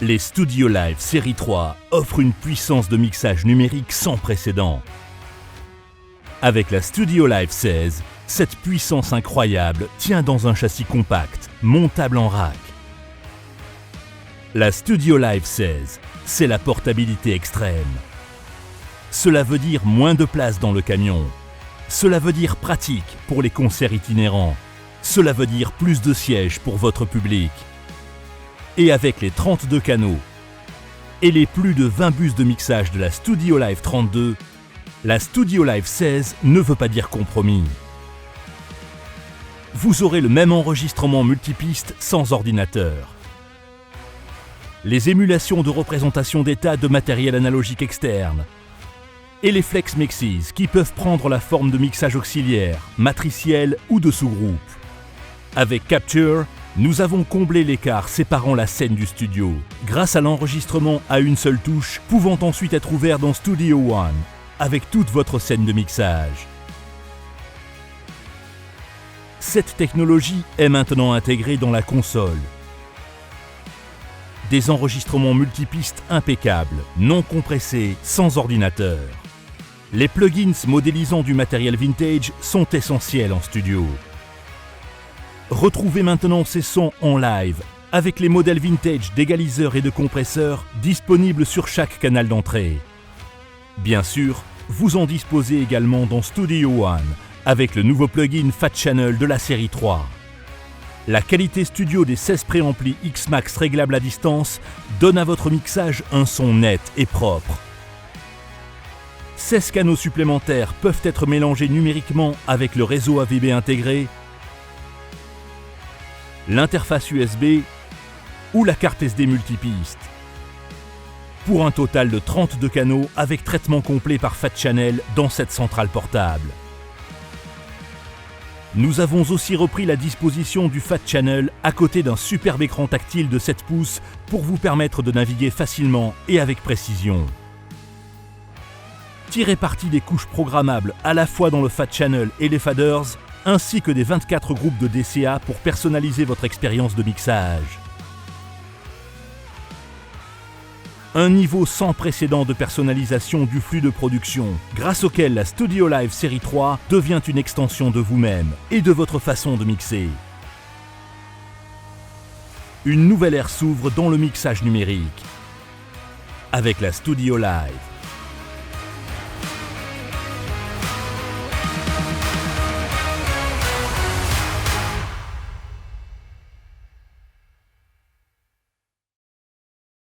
Les Studio Live Série 3 offrent une puissance de mixage numérique sans précédent. Avec la Studio Live 16, cette puissance incroyable tient dans un châssis compact, montable en rack. La Studio Live 16, c'est la portabilité extrême. Cela veut dire moins de place dans le camion. Cela veut dire pratique pour les concerts itinérants. Cela veut dire plus de sièges pour votre public. Et avec les 32 canaux et les plus de 20 bus de mixage de la Studio Live 32, la Studio Live 16 ne veut pas dire compromis. Vous aurez le même enregistrement multipiste sans ordinateur. Les émulations de représentation d'état de matériel analogique externe et les Flex Mixes qui peuvent prendre la forme de mixage auxiliaire, matriciel ou de sous-groupe. Avec Capture, nous avons comblé l'écart séparant la scène du studio, grâce à l'enregistrement à une seule touche, pouvant ensuite être ouvert dans Studio One, avec toute votre scène de mixage. Cette technologie est maintenant intégrée dans la console. Des enregistrements multipistes impeccables, non compressés, sans ordinateur. Les plugins modélisant du matériel vintage sont essentiels en studio. Retrouvez maintenant ces sons en live, avec les modèles vintage d'égaliseurs et de compresseurs disponibles sur chaque canal d'entrée. Bien sûr, vous en disposez également dans Studio One, avec le nouveau plugin Fat Channel de la série 3. La qualité studio des 16 préamplis X-Max réglables à distance donne à votre mixage un son net et propre. 16 canaux supplémentaires peuvent être mélangés numériquement avec le réseau AVB intégré, l'interface USB ou la carte SD multipiste. Pour un total de 32 canaux avec traitement complet par Fat Channel dans cette centrale portable. Nous avons aussi repris la disposition du Fat Channel à côté d'un superbe écran tactile de 7 pouces pour vous permettre de naviguer facilement et avec précision. Tirez parti des couches programmables à la fois dans le Fat Channel et les faders, ainsi que des 24 groupes de DCA pour personnaliser votre expérience de mixage. Un niveau sans précédent de personnalisation du flux de production, grâce auquel la Studio Live Série 3 devient une extension de vous-même et de votre façon de mixer. Une nouvelle ère s'ouvre dans le mixage numérique. Avec la Studio Live.